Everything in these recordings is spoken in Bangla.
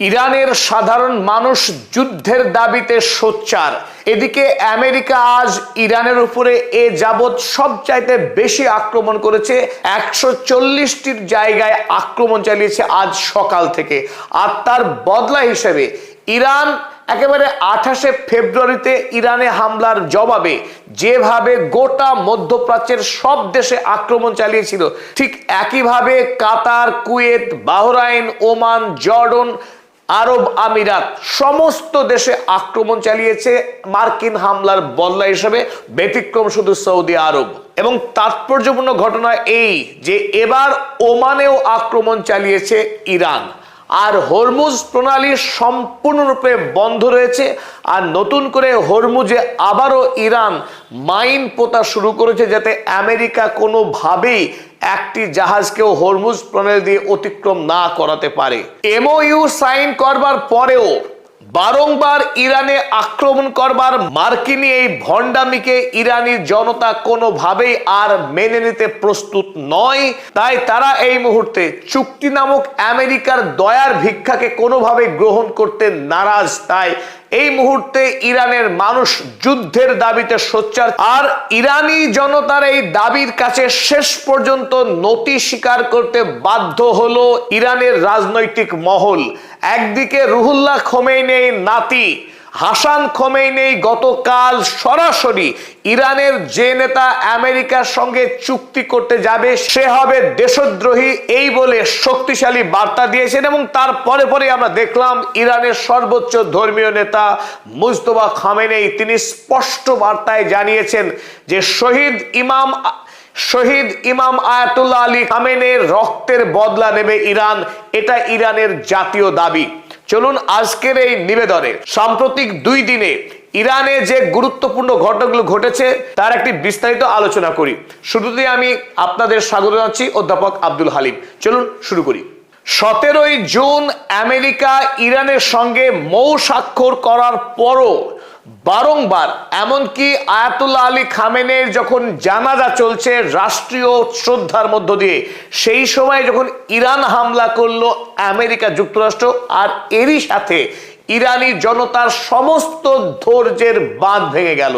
ইরানের সাধারণ মানুষ যুদ্ধের দাবিতে সোচ্চার। এদিকে আমেরিকা আজ ইরানের উপরে এ যাবৎ সবচাইতে বেশি আক্রমণ করেছে। 140টির জায়গায় আক্রমণ চালিয়েছে আজ সকাল থেকে। আর তার বদলা হিসেবে ইরান একেবারে 28শে ফেব্রুয়ারিতে ইরানে হামলার জবাবে যেভাবে গোটা মধ্যপ্রাচ্যের সব দেশে আক্রমণ চালিয়েছিল, ঠিক একইভাবে কাতার, কুয়েত, বাহরাইন, ওমান, জর্ডন, আরব আমিরাত সমস্ত দেশে আক্রমণ চালিয়েছে মার্কিন হামলার বদলা হিসেবে। ব্যতিক্রম শুধু সৌদি আরব। এবং তাৎপর্যপূর্ণ ঘটনা এই যে এবার ওমানেও আক্রমণ চালিয়েছে ইরান। আর হরমুজ প্রণালী সম্পূর্ণরূপে বন্ধ রয়েছে। আর নতুন করে হরমুজে আবারও ইরান মাইন পোতা শুরু করেছে, যাতে আমেরিকা কোনোভাবেই একটি জাহাজকেও হরমুজ প্রণালী দিয়ে অতিক্রম না করাতে পারে। এমওইউ সাইন করবার পরেও বারংবার ইরানে আক্রমণ করবার মার্কিনী এই ভণ্ডামিকে ইরানি জনতা কোনোভাবেই আর মেনে নিতে প্রস্তুত নয়। তাই তারা এই মুহূর্তে চুক্তি নামক আমেরিকার দয়ার ভিক্ষাকে কোনোভাবে গ্রহণ করতে নারাজ। তাই এই মুহূর্তে ইরানের মানুষ যুদ্ধের দাবিতে সোচ্চার। আর ইরানি জনতার এই দাবির কাছে শেষ পর্যন্ত নতি স্বীকার করতে বাধ্য হলো ইরানের রাজনৈতিক মহল। একদিকে রুহুল্লাহ খোমেনির নাতি হাসান খোমেনি গতকাল সরাসরি ইরানের যে নেতা আমেরিকার সঙ্গে চুক্তি করতে যাবে সে হবে দেশদ্রোহী এই বলে শক্তিশালী বার্তা দিয়েছেন। এবং তার পরে পরে আমরা দেখলাম ইরানের সর্বোচ্চ ধর্মীয় নেতা মুজতবা খোমেনি তিনি স্পষ্ট বার্তায় জানিয়েছেন যে শহীদ ইমাম আয়াতুল্লাহ আলী খামেনেইর রক্তের বদলা নেবে ইরান। এটা ইরানের জাতীয় দাবি। চলুন আজকের এই নিবেদনে সাম্প্রতিক 2 দিনে ইরানে যে গুরুত্বপূর্ণ ঘটনাগুলো ঘটেছে তার একটি বিস্তারিত আলোচনা করি। শুরুতেই আমি আপনাদের স্বাগত জানাচ্ছি অধ্যাপক আব্দুল হালিম। চলুন শুরু করি। 17ই জুন আমেরিকা ইরানের সঙ্গে মৌ স্বাক্ষর করার পরও বারংবার, এমনকি আয়াতুল্লাহ আলী খামেনেইর যখন জানাজা চলছে রাষ্ট্রীয় শ্রদ্ধার মধ্য দিয়ে, সেই সময় যখন ইরান হামলা করলো আমেরিকা যুক্তরাষ্ট্র, আর এরই সাথে ইরানি জনতার সমস্ত ধৈর্যের বাঁধ ভেঙে গেল।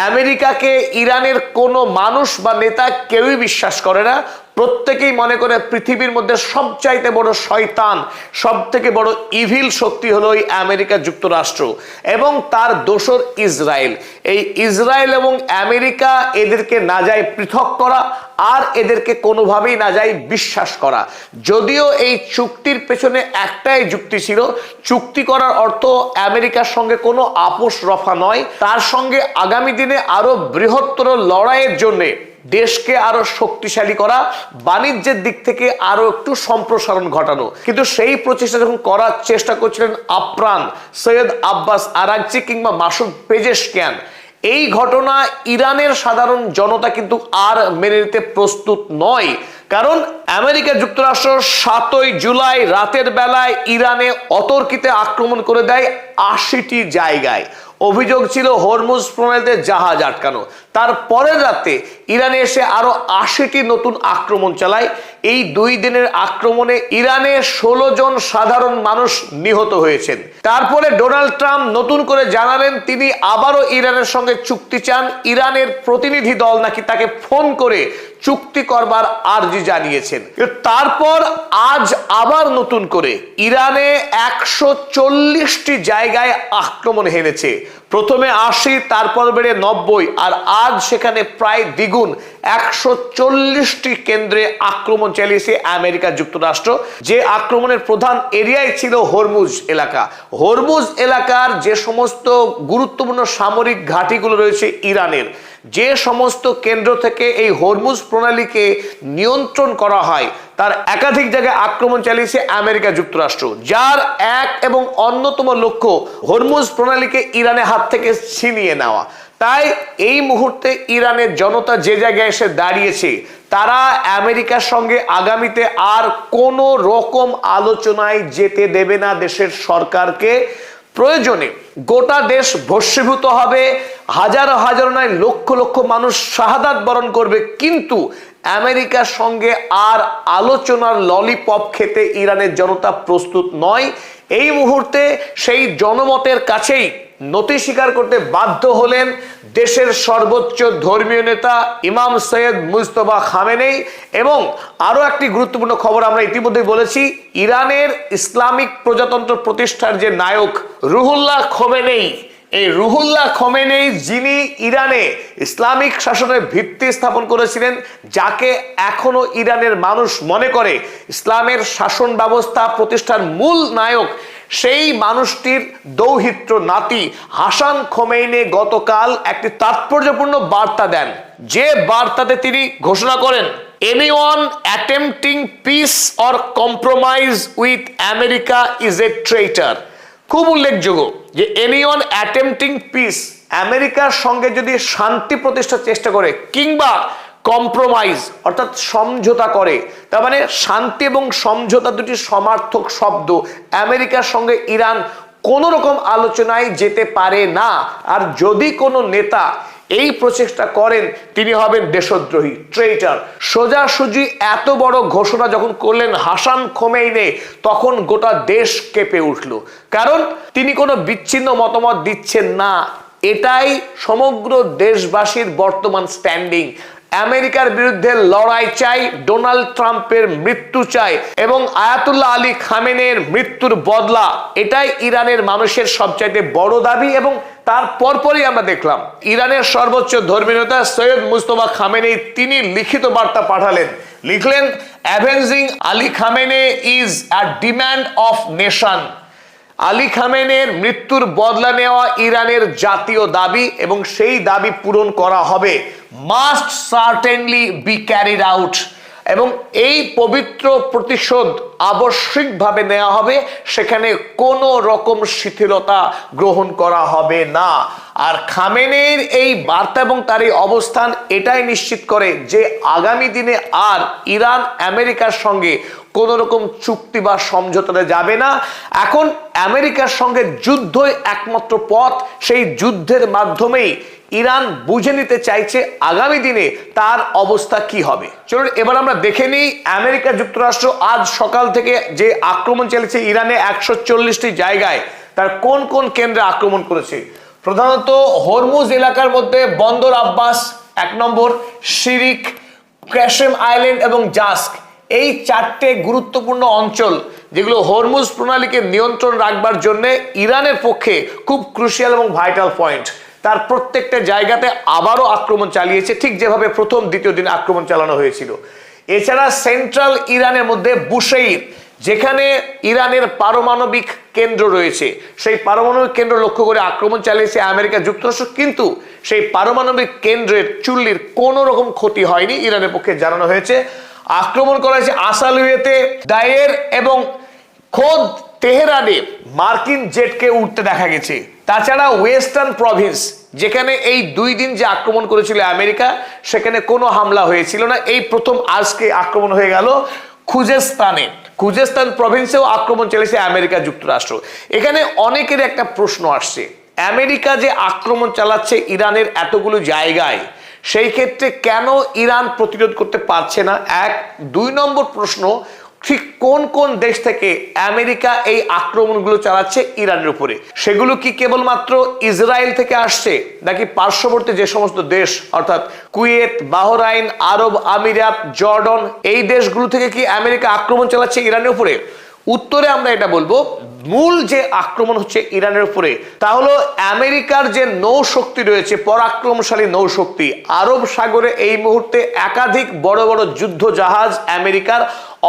আমেরিকাকে ইরানের কোনো মানুষ বা নেতা কেউই বিশ্বাস করে না। প্রত্যেকেই মনে করে পৃথিবীর মধ্যে সবচাইতে বড় শয়তান, সব থেকে বড় ইভিল শক্তি হলো এই আমেরিকা যুক্তরাষ্ট্র এবং তার দোসর ইসরায়েল। এই ইসরায়েল এবং আমেরিকা এদেরকে না যায় পৃথক করা, আর এদেরকে কোনোভাবেই না যায় বিশ্বাস করা। যদিও এই চুক্তির পেছনে একটাই যুক্তি ছিল, চুক্তি করার অর্থ আমেরিকার সঙ্গে কোনো আপোষ রফা নয়, তার সঙ্গে আগামী দিনে আরো বৃহত্তর লড়াইয়ের জন্য দেশকে আরো শক্তিশালী করা, বাণিজ্যের দিক থেকে আরো একটু সম্প্রসারণ ঘটানো। কিন্তু সেই প্রচেষ্টা যখন করার চেষ্টা করছিলেন আপ্রাণ সৈয়দ আব্বাস আরাগচি কিংবা মাসুদ পেজেশকিয়ান, এই ঘটনা ইরানের সাধারণ জনতা কিন্তু আর মেনে নিতে প্রস্তুত নয়। কারণ আমেরিকা যুক্তরাষ্ট্র 7ই জুলাই রাতের বেলায় ইরানে অতর্কিতে আক্রমণ করে দেয় 80টি জায়গায়। অভিযোগ ছিল হরমুজ প্রণালীতে জাহাজ আটকানো। তার পরের রাতে ইরানে এসে আরো 80টি নতুন আক্রমণ চালায়। এই 2 দিনের আক্রমণে ইরানে 16 জন সাধারণ মানুষ নিহত হয়েছেন। তারপরে ডোনাল্ড ট্রাম্প নতুন করে জানালেন তিনি আবারও ইরানের সঙ্গে চুক্তি চান। ইরানের প্রতিনিধি দল নাকি তাকে ফোন করে চুক্তি করবার আর্জি জানিয়েছেন। তারপর আজ আবার নতুন করে ইরানে 140টি জায়গায় আক্রমণ হেনেছে। প্রথমে 80, তারপর বেড়ে 90, আর আজ সেখানে প্রায় দ্বিগুণ 140টি কেন্দ্রে আক্রমণ চালিয়েছে আমেরিকা যুক্তরাষ্ট্র। যে আক্রমণের প্রধান এরিয়াই ছিল হরমুজ এলাকা। হরমুজ এলাকার যে সমস্ত গুরুত্বপূর্ণ সামরিক ঘাঁটিগুলো রয়েছে ইরানের, যে সমস্ত কেন্দ্র থেকে এই হরমুজ প্রণালীকে নিয়ন্ত্রণ করা হয়, তার একাধিক জায়গায় আক্রমণ চালিয়েছে আমেরিকা যুক্তরাষ্ট্র, যার এক এবং অন্যতম লক্ষ্য হরমুজ প্রণালীকে ইরানের হাত থেকে ছিনিয়ে নেওয়া। তাই এই মুহূর্তে ইরানের জনতা যে জায়গায় এসে দাঁড়িয়েছে, তারা আমেরিকার সঙ্গে আগামীতে আর কোনো রকম আলোচনায় যেতে দেবে না দেশের সরকারকে। প্রয়োজনে গোটা দেশ ভস্মীভূত হবে, হাজার হাজার নয় লক্ষ লক্ষ মানুষ শাহাদাত বরণ করবে, কিন্তু আমেরিকার সঙ্গে আর আলোচনার ললিপপ খেতে ইরানের জনতা প্রস্তুত নয়। এই মুহূর্তে সেই জনমতের কাছেই নতি স্বীকার করতে বাধ্য হলেন দেশের সর্বোচ্চ ধর্মীয় নেতা ইমাম সৈয়দ মুজতবা খামেনেই। এবং আরো একটি গুরুত্বপূর্ণ খবর আমরা ইতিমধ্যে বলেছি, ইরানের ইসলামিক প্রজাতন্ত্র প্রতিষ্ঠার যে নায়ক রুহুল্লাহ খোমেনেই, এই রুহুল্লাহ খোমেনেই যিনি ইরানে ইসলামিক শাসনের ভিত্তি স্থাপন করেছিলেন, যাকে এখনো ইরানের মানুষ মনে করে ইসলামের শাসন ব্যবস্থা প্রতিষ্ঠার মূল নায়ক, সেই মানুষটির দৌহিত্র নাতি হাসান খোমেনি গতকাল একটি তাৎপর্যপূর্ণ বার্তা দেন, যে বার্তাতে তিনি ঘোষণা করেন, anyone attempting peace or compromise with America is a traitor. খুব উল্লেখযোগ্য যে এনিওয়ান অ্যাটেম্পটিং পিস, আমেরিকার সঙ্গে যদি শান্তি প্রতিষ্ঠার চেষ্টা করে কিংবা কম্প্রোমাইজ অর্থাৎ সমঝোতা করে, তার মানে শান্তি এবং সমঝোতা দুটি সমার্থক শব্দ, আমেরিকার সঙ্গে ইরান কোনো রকম আলোচনায় যেতে পারে না। আর যদি কোনো নেতা এই প্রচেষ্টা করেন তিনি হবেন দেশদ্রোহী, ট্রেইটার। সোজাসুজি এত বড় ঘোষণা যখন করলেন হাসান খোমেনি, তখন গোটা দেশ কেঁপে উঠল, কারণ তিনি কোনো বিচ্ছিন্ন মতামত দিচ্ছেন না। এটাই সমগ্র দেশবাসীর বর্তমান স্ট্যান্ডিং। আমেরিকার বিরুদ্ধে লড়াই চাই, ডোনাল্ড ট্রাম্পের মৃত্যু চাই এবং আয়াতুল্লাহ আলী খামেনেইর মৃত্যুর বদলা, এটাই ইরানের মানুষের সবচাইতে বড় দাবি। এবং তার পরপরই আমরা দেখলাম ইরানের সর্বোচ্চ ধর্মীয় নেতা সৈয়দ মুজতবা খামেনেই তিনি লিখিত বার্তা পাঠালেন, লিখলেন, avenging Ali Khamenei is a demand of nation. Ali খামেনেইর মৃত্যুর বদলা নেওয়া ইরানের জাতীয় দাবি এবং সেই দাবি পূরণ করা হবে, must certainly be carried out. এবং এই পবিত্র প্রতিশোধ আবশ্যিকভাবে নেওয়া হবে, সেখানে কোনো রকম শিথিলতা গ্রহণ করা হবে না। আর খামেনেইর এই বার্তা এবং তার এই অবস্থান এটাই নিশ্চিত করে যে আগামী দিনে আর ইরান আমেরিকার সঙ্গে কোন রকম চুক্তি বা সমঝোতাতে যাবে না। এখন আমেরিকার সঙ্গে যুদ্ধই একমাত্র পথ, সেই যুদ্ধের মাধ্যমেই ইরান বুঝে নিতে চাইছে আগামী দিনে তার অবস্থা কি হবে। চলুন এবার আমরা দেখে নিই আমেরিকা যুক্তরাষ্ট্র আজ সকাল থেকে যে আক্রমণ চালিয়েছে ইরানে 140টি জায়গায়, তার কোন কোন কেন্দ্রে আক্রমণ করেছে। প্রধানত হরমুজ এলাকার মধ্যে বন্দর আব্বাস 1 নম্বর, শিরিক, ক্যাশেম আইল্যান্ড এবং জাস্ক, এই 4টে গুরুত্বপূর্ণ অঞ্চল যেগুলো হরমুজ প্রণালীকে নিয়ন্ত্রণ রাখবার জন্য ইরানের পক্ষে খুব ক্রুশিয়াল এবং ভাইটাল পয়েন্ট, তার প্রত্যেকটা জায়গাতে আবারও আক্রমণ চালিয়েছে, ঠিক যেভাবে প্রথম দ্বিতীয় দিন আক্রমণ চালানো হয়েছিল। এছাড়া সেন্ট্রাল ইরানের মধ্যে বুশেইর, যেখানে ইরানের পারমাণবিক কেন্দ্র রয়েছে, সেই পারমাণবিক কেন্দ্র লক্ষ্য করে আক্রমণ চালিয়েছে আমেরিকা যুক্তরাষ্ট্র, কিন্তু সেই পারমাণবিক কেন্দ্রের চুল্লির কোনো রকম ক্ষতি হয়নি, ইরানের পক্ষে জানানো হয়েছে। আক্রমণ করা হয়েছে আসালুয়েতে, দায়ের এবং খোদ তেহরানে মার্কিন জেটকে উঠতে দেখা গেছে। তাছাড়া ওয়েস্টার্ন প্রভিন্স, যেখানে এই 2 দিন যে আক্রমণ করেছিল আমেরিকা, সেখানে কোনো হামলা হয়েছিল না, এই প্রথম আজকে আক্রমণ হয়ে গেল খুজেস্তানে। খুজেস্তান প্রভিন্সেও আক্রমণ চালিয়েছে আমেরিকা যুক্তরাষ্ট্র। এখানে অনেকের একটা প্রশ্ন আসছে, আমেরিকা যে আক্রমণ চালাচ্ছে ইরানের এতগুলো জায়গায়, সেই ক্ষেত্রে কেন ইরান প্রতিরোধ করতে পারছে না? 1। 2 নম্বর প্রশ্ন, ঠিক কোন কোন দেশ থেকে আমেরিকা এই আক্রমণগুলো চালাচ্ছে ইরানের উপরে? সেগুলো কি কেবলমাত্র ইসরায়েল থেকে আসছে, নাকি পার্শ্ববর্তী যে সমস্ত দেশ অর্থাৎ কুয়েত, বাহরাইন, আরব আমিরাত, জর্ডন, এই দেশগুলো থেকে কি আমেরিকা আক্রমণ চালাচ্ছে ইরানের উপরে? উত্তরে আমরা এটা বলবো, মূল যে আক্রমণ হচ্ছে ইরানের উপরে তা হলো আমেরিকার যে নৌশক্তি রয়েছে, পরাক্রমশালী নৌশক্তি। আরব সাগরে এই মুহূর্তে একাধিক বড় বড় যুদ্ধ জাহাজ আমেরিকার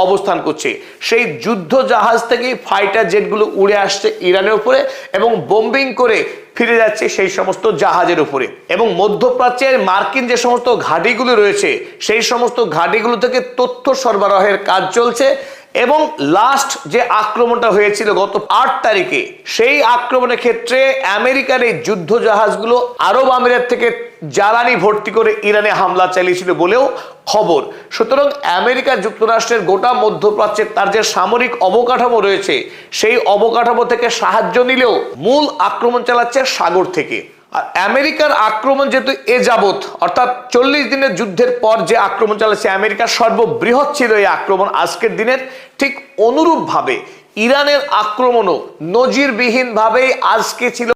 অবস্থান করছে, সেই যুদ্ধ জাহাজ থেকে ফাইটার জেটগুলো উড়ে আসছে ইরানের উপরে এবং বোম্বিং করে ফিরে যাচ্ছে সেই সমস্ত জাহাজের উপরে। এবং মধ্যপ্রাচ্যের মার্কিন যে সমস্ত ঘাঁটিগুলো রয়েছে, সেই সমস্ত ঘাঁটিগুলো থেকে তথ্য সরবরাহের কাজ চলছে। এবং লাস্ট যে আক্রমণটা হয়েছিল গত 8 তারিখে, সেই আক্রমণের ক্ষেত্রে আমেরিকার এই যুদ্ধ জাহাজগুলো আরব আমিরাত থেকে জ্বালানি ভর্তি করে ইরানে হামলা চালিয়েছিল বলেও খবর। সুতরাং আমেরিকা যুক্তরাষ্ট্রের গোটা মধ্যপ্রাচ্যের তার যে সামরিক অবকাঠামো রয়েছে, সেই অবকাঠামো থেকে সাহায্য নিলেও মূল আক্রমণ চালাচ্ছে সাগর থেকে। আর আমেরিকার আক্রমণ যেহেতু এ যাবৎ অর্থাৎ 40 দিনের যুদ্ধের পর যে আক্রমণ চালাচ্ছে আমেরিকার সর্ববৃহৎ ছিল এই আক্রমণ আজকের দিনের, ঠিক অনুরূপভাবে ইরানের আক্রমণও নজিরবিহীনভাবে আজকে ছিল